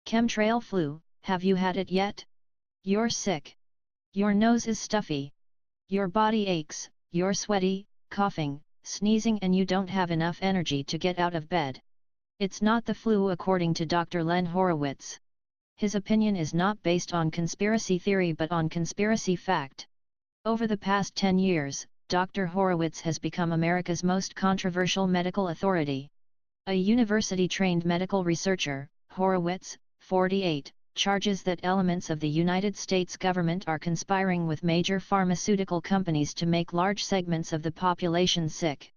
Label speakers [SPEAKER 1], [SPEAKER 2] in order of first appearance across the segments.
[SPEAKER 1] Chemtrail flu, have you had it yet? You're sick. Your nose is stuffy. Your body aches, you're sweaty, coughing, sneezing, and you don't have enough energy to get out of bed. It's not the flu, according to Dr. Len Horowitz. His opinion is not based on conspiracy theory but on conspiracy fact. Over the past 10 years, Dr. Horowitz has become America's most controversial medical authority. A university-trained medical researcher, Horowitz, 48, charges that elements of the United States government are conspiring with major pharmaceutical companies to make large segments of the population sick.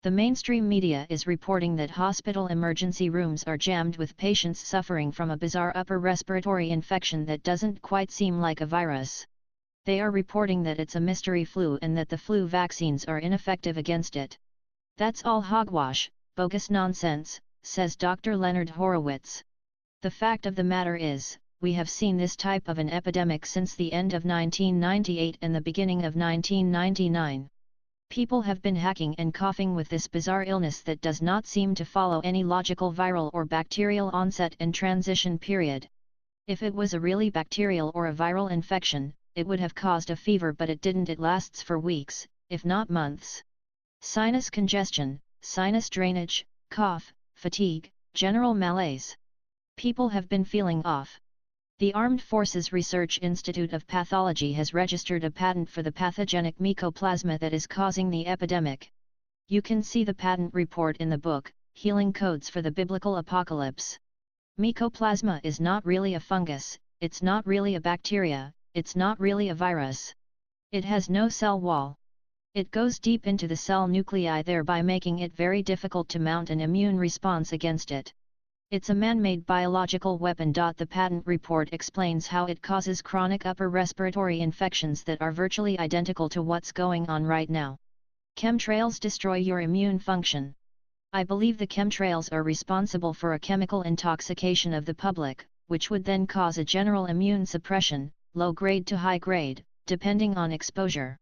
[SPEAKER 1] The mainstream media is reporting that hospital emergency rooms are jammed with patients suffering from a bizarre upper respiratory infection that doesn't quite seem like a virus. They are reporting that it's a mystery flu and that the flu vaccines are ineffective against it. That's all hogwash, bogus nonsense, says Dr. Leonard Horowitz. The fact of the matter is, we have seen this type of an epidemic since the end of 1998 and the beginning of 1999. People have been hacking and coughing with this bizarre illness that does not seem to follow any logical viral or bacterial onset and transition period. If it was a really bacterial or a viral infection, it would have caused a fever, but it didn't. It lasts for weeks, if not months. Sinus congestion, sinus drainage, cough, fatigue, general malaise. People have been feeling off. The Armed Forces Research Institute of Pathology has registered a patent for the pathogenic mycoplasma that is causing the epidemic. You can see the patent report in the book, Healing Codes for the Biblical Apocalypse. Mycoplasma is not really a fungus, it's not really a bacteria, it's not really a virus. It has no cell wall. It goes deep into the cell nuclei, thereby making it very difficult to mount an immune response against it. It's a man-made biological weapon. The patent report explains how it causes chronic upper respiratory infections that are virtually identical to what's going on right now. Chemtrails destroy your immune function. I believe the chemtrails are responsible for a chemical intoxication of the public, which would then cause a general immune suppression, low grade to high grade, depending on exposure.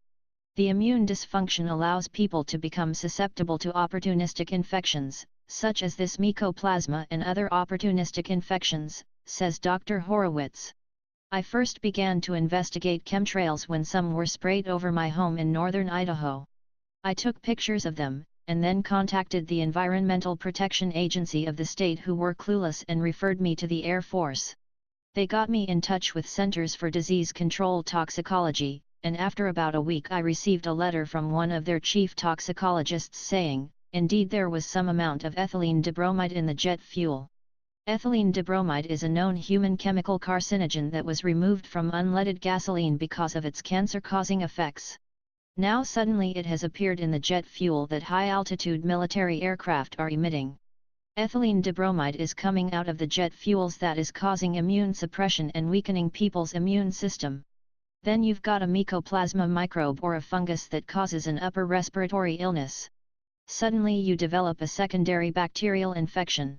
[SPEAKER 1] The immune dysfunction allows people to become susceptible to opportunistic infections, such as this mycoplasma and other opportunistic infections, says Dr. Horowitz. I first began to investigate chemtrails when some were sprayed over my home in northern Idaho. I took pictures of them, and then contacted the Environmental Protection Agency of the state, who were clueless and referred me to the Air Force. They got me in touch with Centers for Disease Control Toxicology, and after about a week I received a letter from one of their chief toxicologists saying, indeed there was some amount of ethylene dibromide in the jet fuel. Ethylene dibromide is a known human chemical carcinogen that was removed from unleaded gasoline because of its cancer-causing effects. Now suddenly it has appeared in the jet fuel that high-altitude military aircraft are emitting. Ethylene dibromide is coming out of the jet fuels that is causing immune suppression and weakening people's immune system. Then you've got a mycoplasma microbe or a fungus that causes an upper respiratory illness. Suddenly you develop a secondary bacterial infection.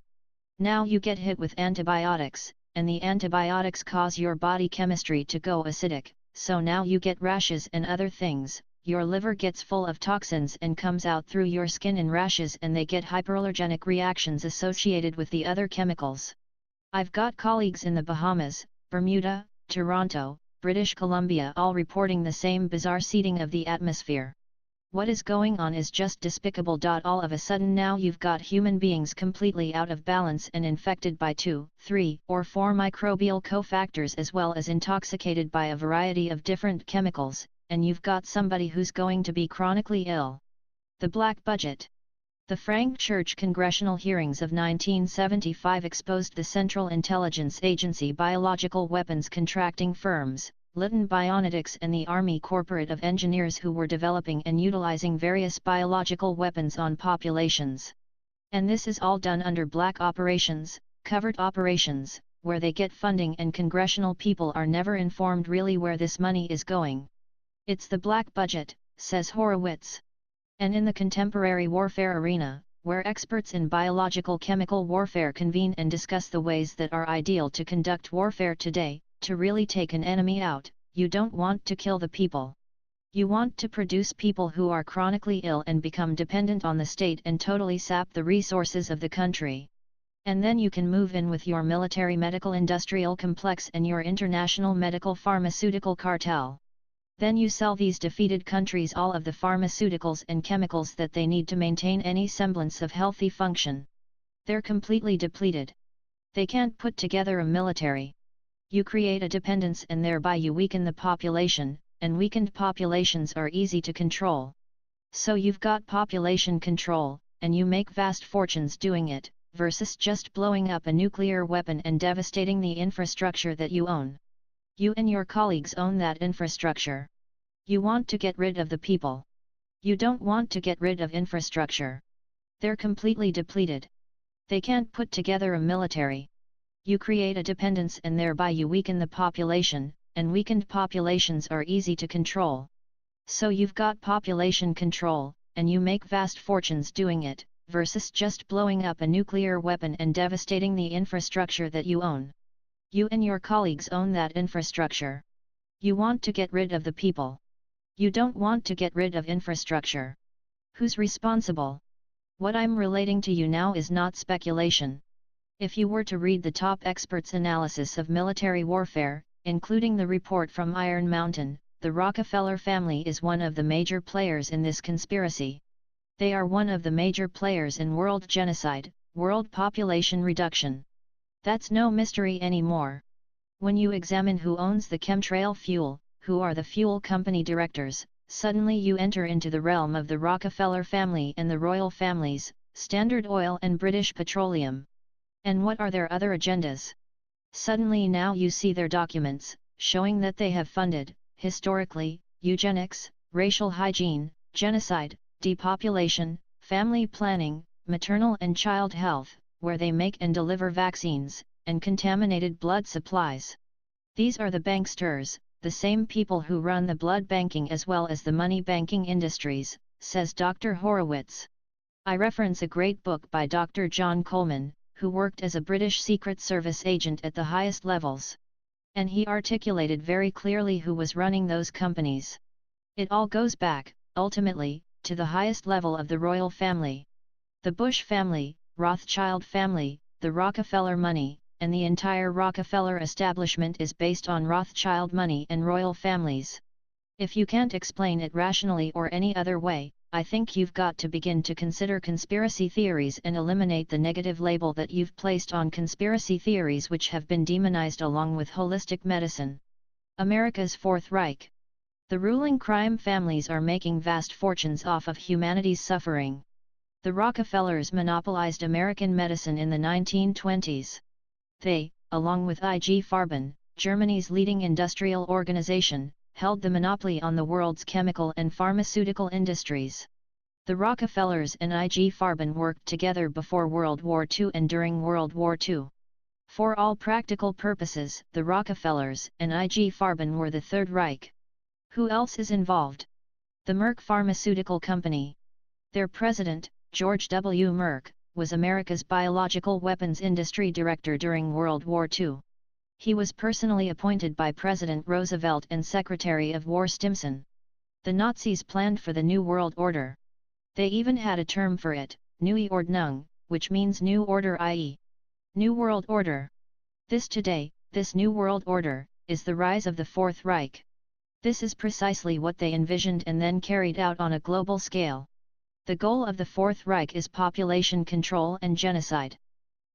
[SPEAKER 1] Now you get hit with antibiotics, and the antibiotics cause your body chemistry to go acidic, so now you get rashes and other things. Your liver gets full of toxins and comes out through your skin in rashes, and they get hyperallergenic reactions associated with the other chemicals. I've got colleagues in the Bahamas, Bermuda, Toronto, British Columbia all reporting the same bizarre seeding of the atmosphere. What is going on is just despicable. All of a sudden now you've got human beings completely out of balance and infected by 2, 3, or 4 microbial cofactors, as well as intoxicated by a variety of different chemicals, and you've got somebody who's going to be chronically ill. The Black Budget. The Frank Church congressional hearings of 1975 exposed the Central Intelligence Agency biological weapons contracting firms, Litton Bionetics, and the Army Corporate of Engineers, who were developing and utilizing various biological weapons on populations. And this is all done under black operations, covert operations, where they get funding, and congressional people are never informed really where this money is going. It's the black budget, says Horowitz. And in the contemporary warfare arena, where experts in biological chemical warfare convene and discuss the ways that are ideal to conduct warfare today, to really take an enemy out, you don't want to kill the people. You want to produce people who are chronically ill and become dependent on the state and totally sap the resources of the country. And then you can move in with your military medical industrial complex and your international medical pharmaceutical cartel. Then you sell these defeated countries all of the pharmaceuticals and chemicals that they need to maintain any semblance of healthy function. They're completely depleted. They can't put together a military. You create a dependence and thereby you weaken the population, and weakened populations are easy to control. So you've got population control, and you make vast fortunes doing it, versus just blowing up a nuclear weapon and devastating the infrastructure that you own. You and your colleagues own that infrastructure. You want to get rid of the people. You don't want to get rid of infrastructure. They're completely depleted. They can't put together a military. You create a dependence and thereby you weaken the population, and weakened populations are easy to control. So you've got population control, and you make vast fortunes doing it, versus just blowing up a nuclear weapon and devastating the infrastructure that you own. You and your colleagues own that infrastructure. You want to get rid of the people. You don't want to get rid of infrastructure. Who's responsible? What I'm relating to you now is not speculation. If you were to read the top experts' analysis of military warfare, including the report from Iron Mountain, the Rockefeller family is one of the major players in this conspiracy. They are one of the major players in world genocide, world population reduction. That's no mystery anymore. When you examine who owns the chemtrail fuel, who are the fuel company directors, suddenly you enter into the realm of the Rockefeller family and the royal families, Standard Oil and British Petroleum. And what are their other agendas? Suddenly now you see their documents, showing that they have funded, historically, eugenics, racial hygiene, genocide, depopulation, family planning, maternal and child health, where they make and deliver vaccines, and contaminated blood supplies. These are the banksters, the same people who run the blood banking as well as the money banking industries, says Dr. Horowitz. I reference a great book by Dr. John Coleman, who worked as a British Secret Service agent at the highest levels. And he articulated very clearly who was running those companies. It all goes back, ultimately, to the highest level of the royal family. The Bush family, Rothschild family, the Rockefeller money, and the entire Rockefeller establishment is based on Rothschild money and royal families. If you can't explain it rationally or any other way, I think you've got to begin to consider conspiracy theories and eliminate the negative label that you've placed on conspiracy theories which have been demonized along with holistic medicine. America's Fourth Reich. The ruling crime families are making vast fortunes off of humanity's suffering. The Rockefellers monopolized American medicine in the 1920s. They, along with IG Farben, Germany's leading industrial organization, held the monopoly on the world's chemical and pharmaceutical industries. The Rockefellers and IG Farben worked together before World War II and during World War II. For all practical purposes, the Rockefellers and IG Farben were the Third Reich. Who else is involved? The Merck Pharmaceutical Company. Their president, George W. Merck, was America's biological weapons industry director during World War II. He was personally appointed by President Roosevelt and Secretary of War Stimson. The Nazis planned for the New World Order. They even had a term for it, Neue Ordnung, which means New Order, i.e. New World Order. This New World Order, is the rise of the Fourth Reich. This is precisely what they envisioned and then carried out on a global scale. The goal of the Fourth Reich is population control and genocide.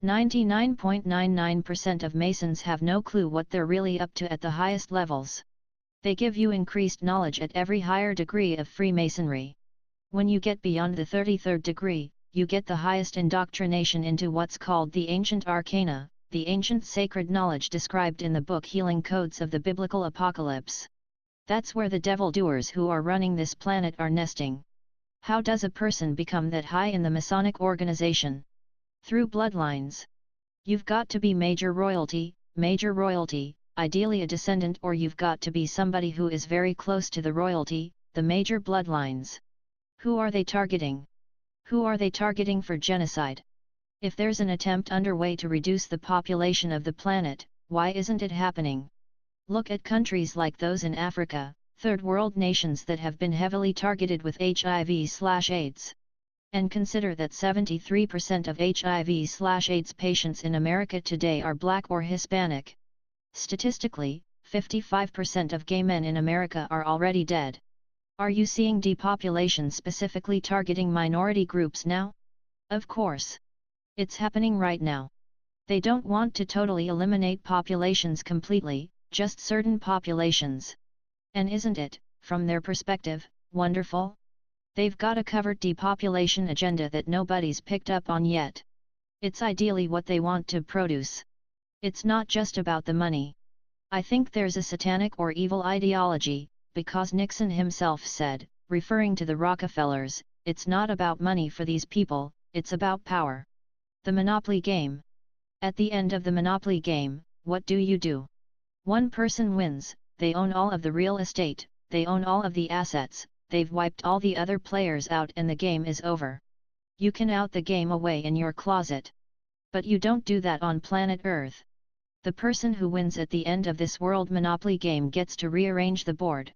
[SPEAKER 1] 99.99% of Masons have no clue what they're really up to at the highest levels. They give you increased knowledge at every higher degree of Freemasonry. When you get beyond the 33rd degree, you get the highest indoctrination into what's called the ancient arcana, the ancient sacred knowledge described in the book Healing Codes of the Biblical Apocalypse. That's where the devil-doers who are running this planet are nesting. How does a person become that high in the Masonic organization? Through bloodlines. You've got to be major royalty, ideally a descendant, or you've got to be somebody who is very close to the royalty, the major bloodlines. Who are they targeting? Who are they targeting for genocide? If there's an attempt underway to reduce the population of the planet, why isn't it happening? Look at countries like those in Africa, third world nations that have been heavily targeted with HIV/AIDS. And consider that 73% of HIV/AIDS patients in America today are Black or Hispanic. Statistically, 55% of gay men in America are already dead. Are you seeing depopulation specifically targeting minority groups now? Of course. It's happening right now. They don't want to totally eliminate populations completely, just certain populations. And isn't it, from their perspective, wonderful? They've got a covert depopulation agenda that nobody's picked up on yet. It's ideally what they want to produce. It's not just about the money. I think there's a satanic or evil ideology, because Nixon himself said, referring to the Rockefellers, it's not about money for these people, it's about power. The monopoly game. At the end of the monopoly game, what do? One person wins, they own all of the real estate, they own all of the assets, they've wiped all the other players out and the game is over. You can out the game away in your closet. But you don't do that on planet Earth. The person who wins at the end of this world monopoly game gets to rearrange the board.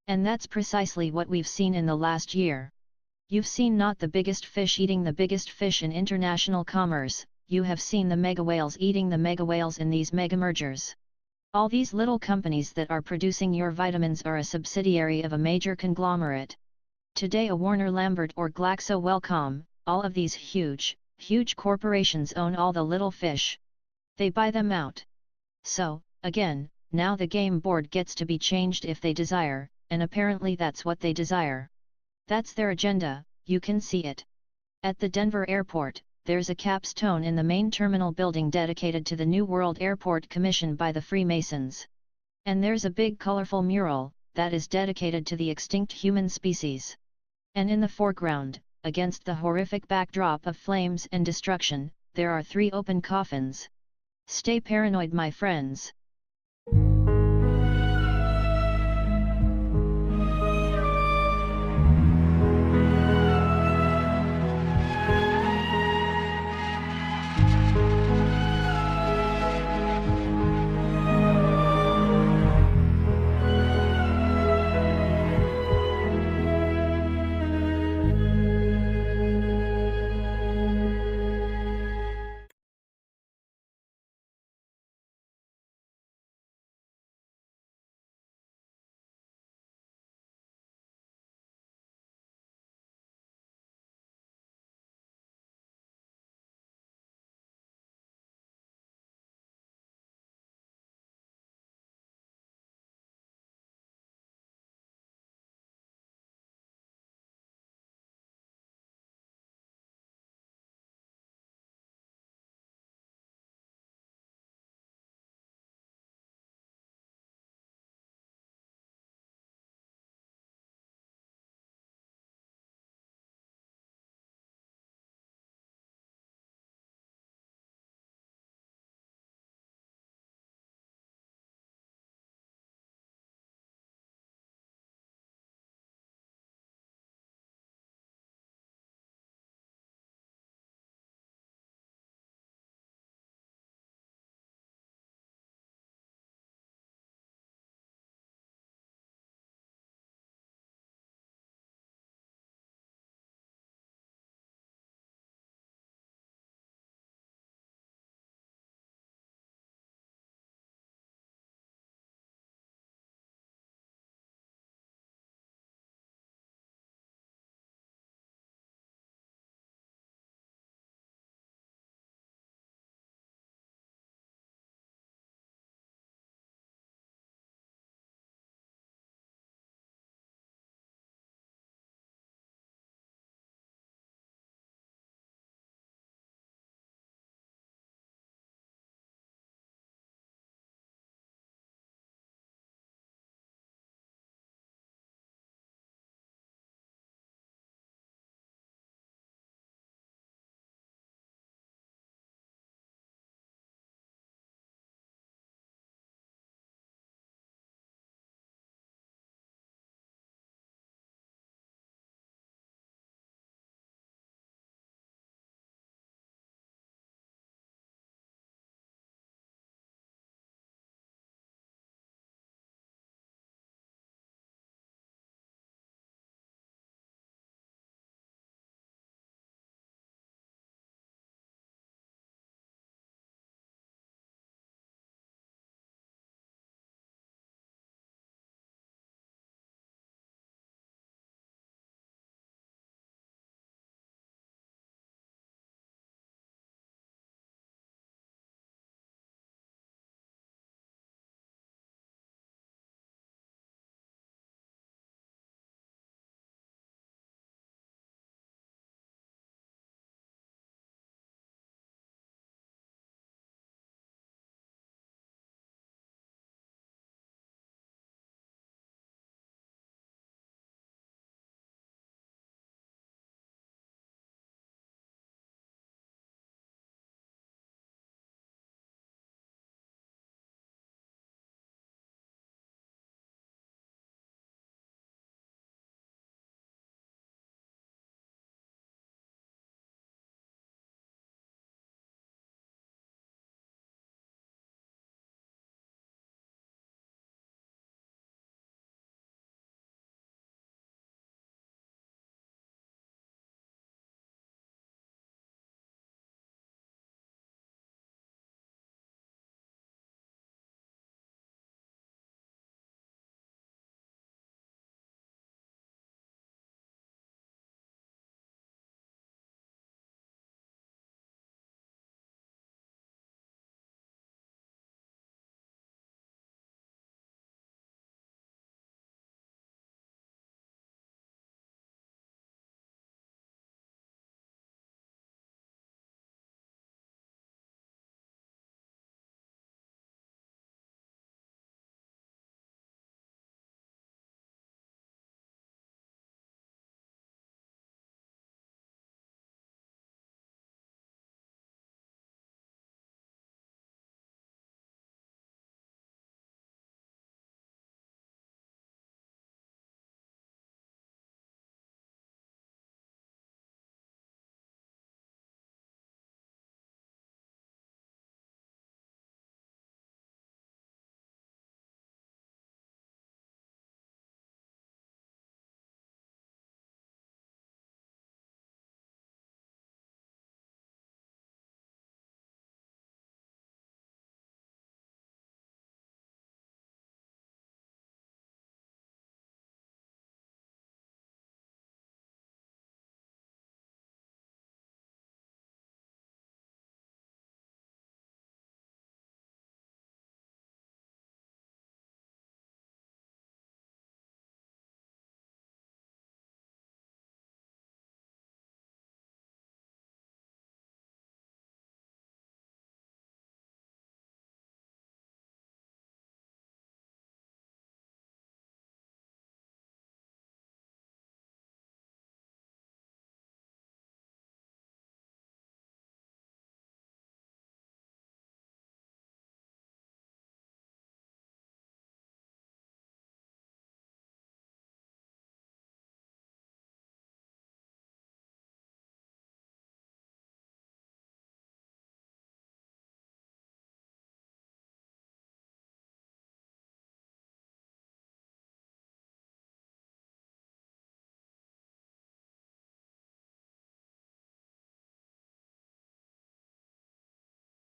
[SPEAKER 1] And that's precisely what we've seen in the last year. You've seen not the biggest fish eating the biggest fish in international commerce, you have seen the mega whales eating the mega whales in these mega mergers. All these little companies that are producing your vitamins are a subsidiary of a major conglomerate. Today a Warner Lambert or Glaxo Wellcome, all of these huge corporations own all the little fish. They buy them out. So, again, now the game board gets to be changed if they desire, and apparently that's what they desire. That's their agenda, you can see it. At the Denver airport, there's a capstone in the main terminal building dedicated to the New World Airport commissioned by the Freemasons. And there's a big colorful mural, that is dedicated to the extinct human species. And in the foreground, against the horrific backdrop of flames and destruction, there are 3 open coffins. Stay paranoid, my friends.